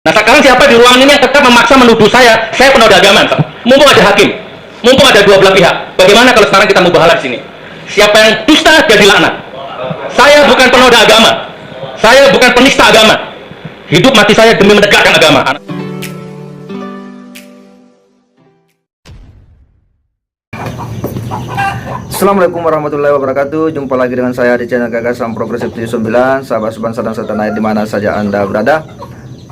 Nah sekarang siapa di ruangan ini yang tetap memaksa menuduh saya penodai agama? Mumpung ada hakim, mumpung ada dua belah pihak. Bagaimana kalau sekarang kita mubahalah di sini? Siapa yang dusta dia dilaknat. Saya bukan penodai agama, saya bukan penista agama. Hidup mati saya demi menegakkan agama. Assalamualaikum warahmatullahi wabarakatuh. Jumpa lagi dengan saya di channel Gagasan Progresif 79. Sahabat sebangsa dan setanah air dimana saja Anda berada,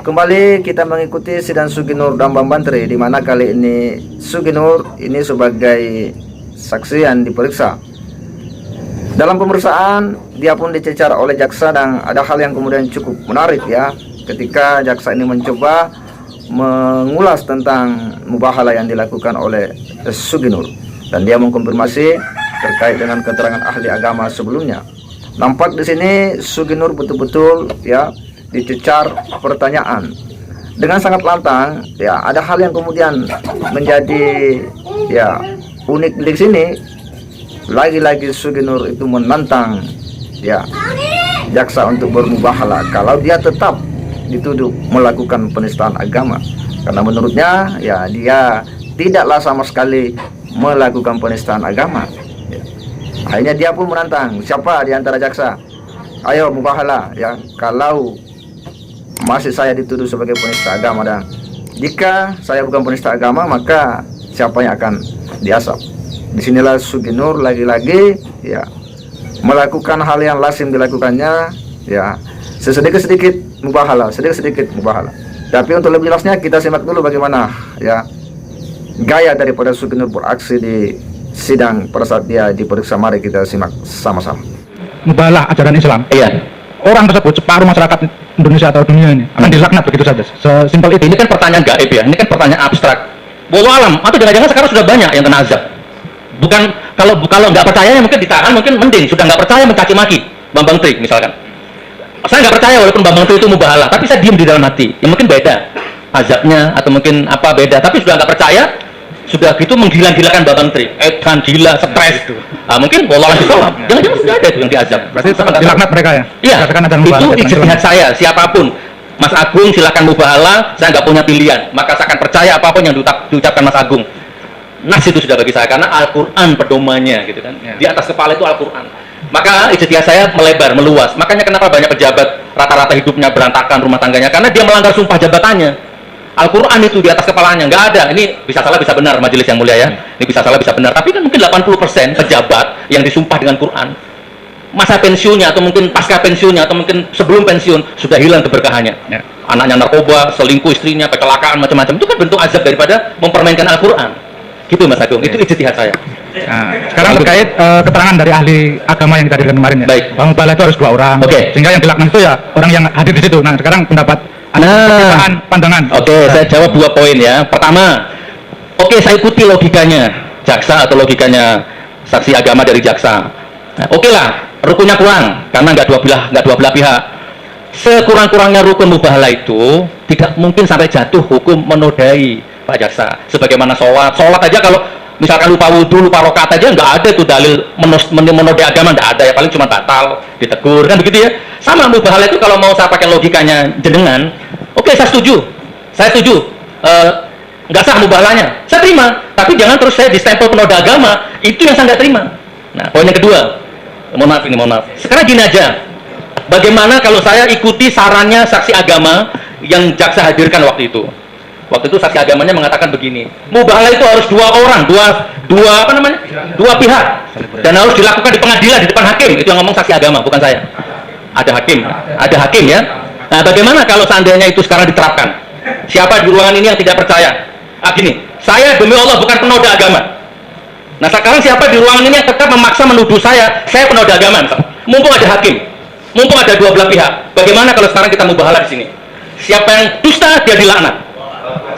kembali kita mengikuti sidang Suginur dan Bambang Tri, di mana kali ini Suginur ini sebagai saksi yang diperiksa. Dalam pemeriksaan dia pun dicecar oleh jaksa, dan ada hal yang kemudian cukup menarik ya, ketika jaksa ini mencoba mengulas tentang mubahalah yang dilakukan oleh Suginur, dan dia mengkonfirmasi terkait dengan keterangan ahli agama sebelumnya. Nampak di sini Suginur betul-betul ya dicecar pertanyaan dengan sangat lantang ya. Ada hal yang kemudian menjadi ya unik di sini. Lagi-lagi Suginur itu menantang ya jaksa untuk bermubahalah kalau dia tetap dituduh melakukan penistaan agama, karena menurutnya ya dia tidaklah sama sekali melakukan penistaan agama. Akhirnya dia pun menantang, siapa di antara jaksa, ayo mubahalah ya, kalau masih saya dituduh sebagai penista agama, dan jika saya bukan penista agama maka siapa yang akan diasap. Disinilah Suginur lagi-lagi ya melakukan hal yang lazim dilakukannya ya, sedikit-sedikit mubahalah, sedikit-sedikit mubahalah. Tapi untuk lebih jelasnya kita simak dulu bagaimana ya gaya daripada Suginur beraksi di sidang pada saat dia diperiksa. Mari kita simak sama-sama. Mubahalah ajaran Islam. Iya. Orang tersebut, separuh masyarakat Indonesia atau dunia ini akan dilaknat begitu saja. Sesimpel itu. Ini kan pertanyaan gaib ya, ini kan pertanyaan abstrak. Wallahu alam, atau jangan-jangan sekarang sudah banyak yang kena azab. Bukan kalau nggak percaya mungkin ditahan, mungkin mending. Sudah nggak percaya mencaci maki Bambang Tri misalkan. Saya nggak percaya walaupun Bambang Tri itu mubahalah, tapi saya diam di dalam hati. Ya mungkin beda azabnya atau mungkin apa beda, tapi sudah nggak percaya. Sudah gitu menggila-gilakan Bambang Tri, kan gila, stres itu. Mungkin wallahualam bisawab. Jangan-jangan sudah ada itu yang diazab. Berarti dilaknat mereka ya? Iya. Itu ijtihad saya. Siapapun, Mas Agung silakan mubahalah. Saya nggak punya pilihan. Maka saya akan percaya apapun yang diucapkan Mas Agung. Nas itu sudah bagi saya, karena Al-Quran pedomannya, gitu kan. Di atas kepala itu Al-Quran. Maka ijtihad saya melebar, meluas. Makanya kenapa banyak pejabat rata-rata hidupnya berantakan rumah tangganya, karena dia melanggar sumpah jabatannya. Al-Quran itu di atas kepalanya, nggak ada. Ini bisa salah bisa benar majelis yang mulia ya, ini bisa salah bisa benar, tapi kan mungkin 80% pejabat yang disumpah dengan Quran, masa pensiunnya atau mungkin pasca pensiunnya atau mungkin sebelum pensiun sudah hilang keberkahannya ya. Anaknya narkoba, selingkuh istrinya, kecelakaan, macam-macam. Itu kan bentuk azab daripada mempermainkan Al-Quran gitu Mas Agung. Itu ijtihad saya. Nah, sekarang terkait keterangan dari ahli agama yang tadi kemarin ya. Baik. Bahwa mubahalah itu harus 2 orang. Sehingga yang dilaknat itu ya orang yang hadir di situ. Nah, sekarang pendapat pandangan. Saya jawab 2 poin ya. Pertama, saya ikuti logikanya jaksa atau logikanya saksi agama dari jaksa. Nah, lah, rukunnya kurang karena nggak dua belah pihak. Sekurang-kurangnya rukun mubahalah itu tidak mungkin sampai jatuh hukum menodai Pak jaksa. Sebagaimana sholat aja kalau misalkan lupa wudhu, lupa rokaat aja nggak ada tuh dalil menodai agama, nggak ada ya, paling cuma batal, ditegur kan begitu ya. Sama mubahalah itu kalau mau saya pakai logikanya jenengan, saya setuju, nggak sah mubahalahnya, saya terima, tapi jangan terus saya distempel penodai agama, itu yang saya nggak terima. Nah, poin yang kedua, mohon maaf, sekarang gini aja, bagaimana kalau saya ikuti sarannya saksi agama yang jaksa hadirkan waktu itu saksi agamanya mengatakan begini, mubahalah itu harus 2 orang, dua pihak, dan harus dilakukan di pengadilan, di depan hakim. Itu yang ngomong saksi agama, bukan saya. Ada hakim ya. Nah, bagaimana kalau seandainya itu sekarang diterapkan? Siapa di ruangan ini yang tidak percaya? Gini, saya demi Allah bukan penodai agama. Nah, sekarang siapa di ruangan ini yang tetap memaksa menuduh saya penodai agama? Mumpung ada hakim, mumpung ada dua belah pihak. Bagaimana kalau sekarang kita mubahalah di sini? Siapa yang dusta dia dilaknat.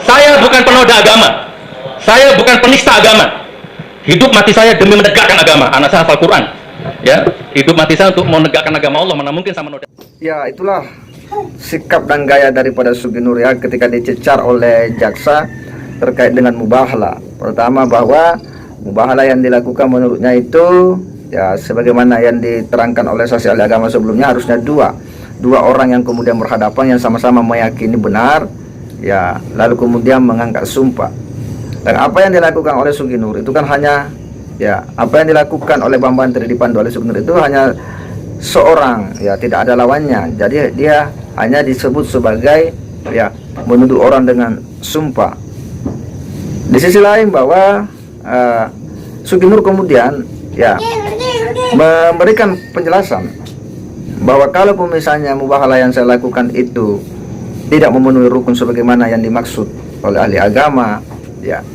Saya bukan penodai agama, saya bukan penista agama. Hidup mati saya demi menegakkan agama. Anak saya hafal Quran ya, hidup mati saya untuk menegakkan agama Allah, mana mungkin sama menodai. Ya, itulah sikap dan gaya daripada Suginur ya ketika dicecar oleh jaksa terkait dengan mubahalah. Pertama, bahwa mubahalah yang dilakukan menurutnya itu ya sebagaimana yang diterangkan oleh saksi ahli agama sebelumnya, harusnya dua orang yang kemudian berhadapan yang sama-sama meyakini benar ya lalu kemudian mengangkat sumpah. Dan apa yang dilakukan oleh Suginur itu kan hanya, ya apa yang dilakukan oleh Bambantri dipandu oleh Suginur itu hanya seorang, ya tidak ada lawannya. Jadi dia hanya disebut sebagai, ya menuduh orang dengan sumpah. Di sisi lain bahwa Suginur kemudian ya memberikan penjelasan bahwa kalau misalnya mubahalah yang saya lakukan itu tidak memenuhi rukun sebagaimana yang dimaksud oleh ahli agama, ya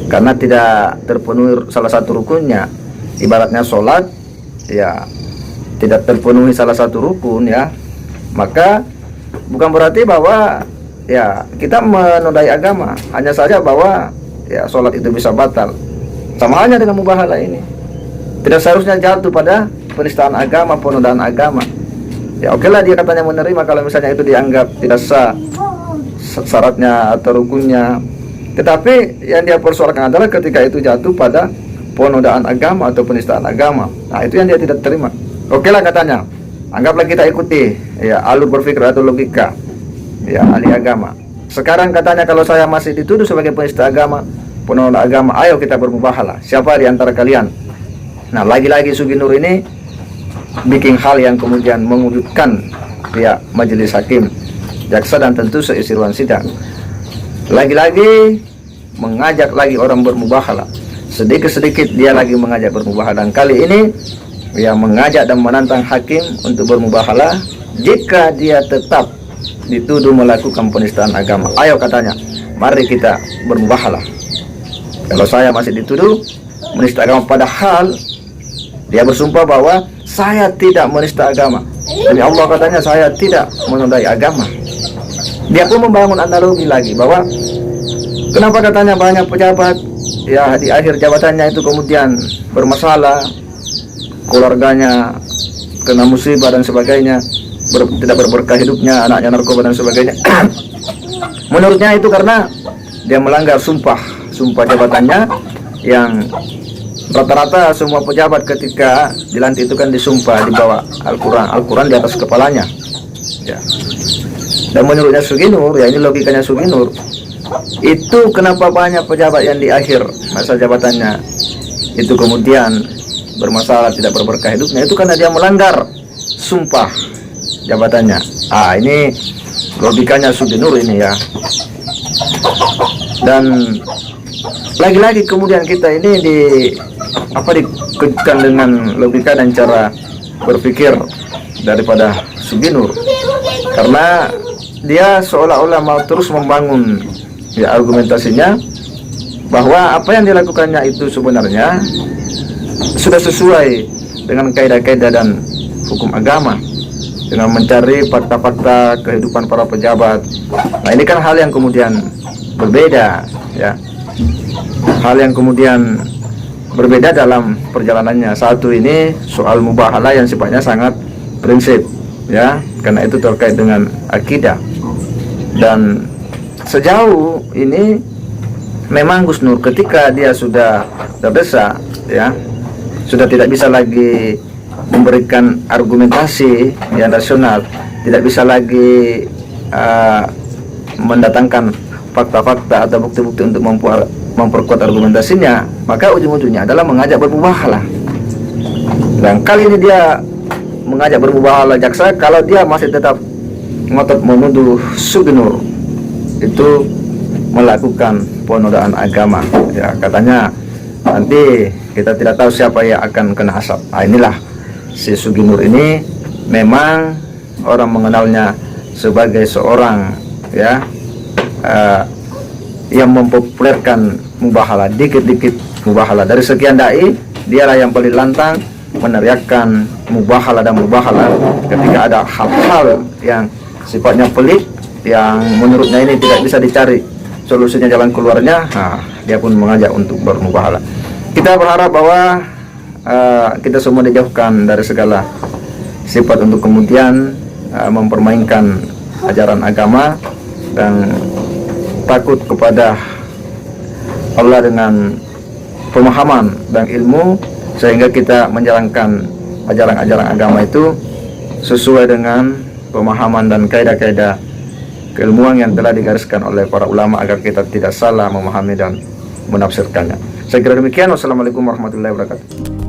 karena tidak terpenuhi salah satu rukunnya, ibaratnya sholat ya tidak terpenuhi salah satu rukun, ya maka bukan berarti bahwa ya kita menodai agama, hanya saja bahwa ya sholat itu bisa batal. Sama halnya dengan mubahalah ini, tidak seharusnya jatuh pada penistaan agama, penodaan agama. Ya oke lah dia katanya menerima kalau misalnya itu dianggap tidak sah syaratnya atau rukunnya. Tetapi yang dia persoalkan adalah ketika itu jatuh pada penodaan agama atau penistaan agama. Nah itu yang dia tidak terima. Oke lah katanya, anggaplah kita ikuti ya alur berpikir atau logika ya ahli agama. Sekarang katanya kalau saya masih dituduh sebagai penista agama, penodaan agama, ayo kita bermubahalah. Siapa di antara kalian? Nah lagi-lagi Suginur ini bikin hal yang kemudian mengujudkan pihak majelis hakim, jaksa dan tentu seisi ruang sidang. Lagi-lagi mengajak lagi orang bermubahalah. Sedikit-sedikit dia lagi mengajak bermubahalah. Dan kali ini dia mengajak dan menantang hakim untuk bermubahalah jika dia tetap dituduh melakukan penistaan agama. Ayo katanya, mari kita bermubahalah. Kalau saya masih dituduh menista agama, padahal dia bersumpah bahwa saya tidak menista agama. Demi Allah katanya saya tidak menodai agama. Dia pun membangun analogi lagi bahwa kenapa katanya banyak pejabat ya di akhir jabatannya itu kemudian bermasalah, keluarganya kena musibah dan sebagainya, tidak berberkah hidupnya, anaknya narkoba dan sebagainya. Menurutnya itu karena dia melanggar sumpah jabatannya yang rata-rata semua pejabat ketika dilantik itu kan disumpah di bawah Al-Quran di atas kepalanya, ya. Dan menurutnya Suginur, ya ini logikanya Suginur, itu kenapa banyak pejabat yang di akhir masa jabatannya itu kemudian bermasalah, tidak berberkah hidupnya, itu karena dia melanggar sumpah jabatannya. Ini logikanya Suginur ini, ya. Dan lagi-lagi kemudian kita ini dikejutkan dengan logika dan cara berpikir daripada Suginur, karena dia seolah-olah mau terus membangun ya argumentasinya bahwa apa yang dilakukannya itu sebenarnya sudah sesuai dengan kaidah-kaidah dan hukum agama, dengan mencari fakta-fakta kehidupan para pejabat. Nah ini kan hal yang kemudian berbeda, ya, hal yang kemudian berbeda dalam perjalanannya. Satu ini soal mubahalah yang sifatnya sangat prinsip, ya, karena itu terkait dengan akidah. Dan sejauh ini memang Gus Nur ketika dia sudah terdesak, ya, sudah tidak bisa lagi memberikan argumentasi yang rasional, tidak bisa lagi mendatangkan fakta-fakta atau bukti-bukti untuk memperkuat argumentasinya, maka ujung-ujungnya adalah mengajak bermubahalah. Dan kali ini dia mengajak bermubahalah jaksa kalau dia masih tetap ngotot menuduh Suginur itu melakukan penodaan agama, ya, katanya nanti kita tidak tahu siapa yang akan kena asap. Inilah si Suginur ini memang orang mengenalnya sebagai seorang, ya, yang mempopulerkan mubahalah, dikit-dikit mubahalah. Dari sekian dai, dialah yang paling lantang meneriakkan mubahalah dan mubahalah ketika ada hal-hal yang sifatnya pelik, yang menurutnya ini tidak bisa dicari solusinya, jalan keluarnya. Dia pun mengajak untuk bermubahalah. Kita berharap bahwa kita semua dijauhkan dari segala sifat untuk kemudian mempermainkan ajaran agama dan takut kepada Allah dengan pemahaman dan ilmu, sehingga kita menjalankan ajaran-ajaran agama itu sesuai dengan pemahaman dan kaidah-kaidah keilmuan yang telah digariskan oleh para ulama agar kita tidak salah memahami dan menafsirkannya. Saya kira demikian. Wassalamualaikum warahmatullahi wabarakatuh.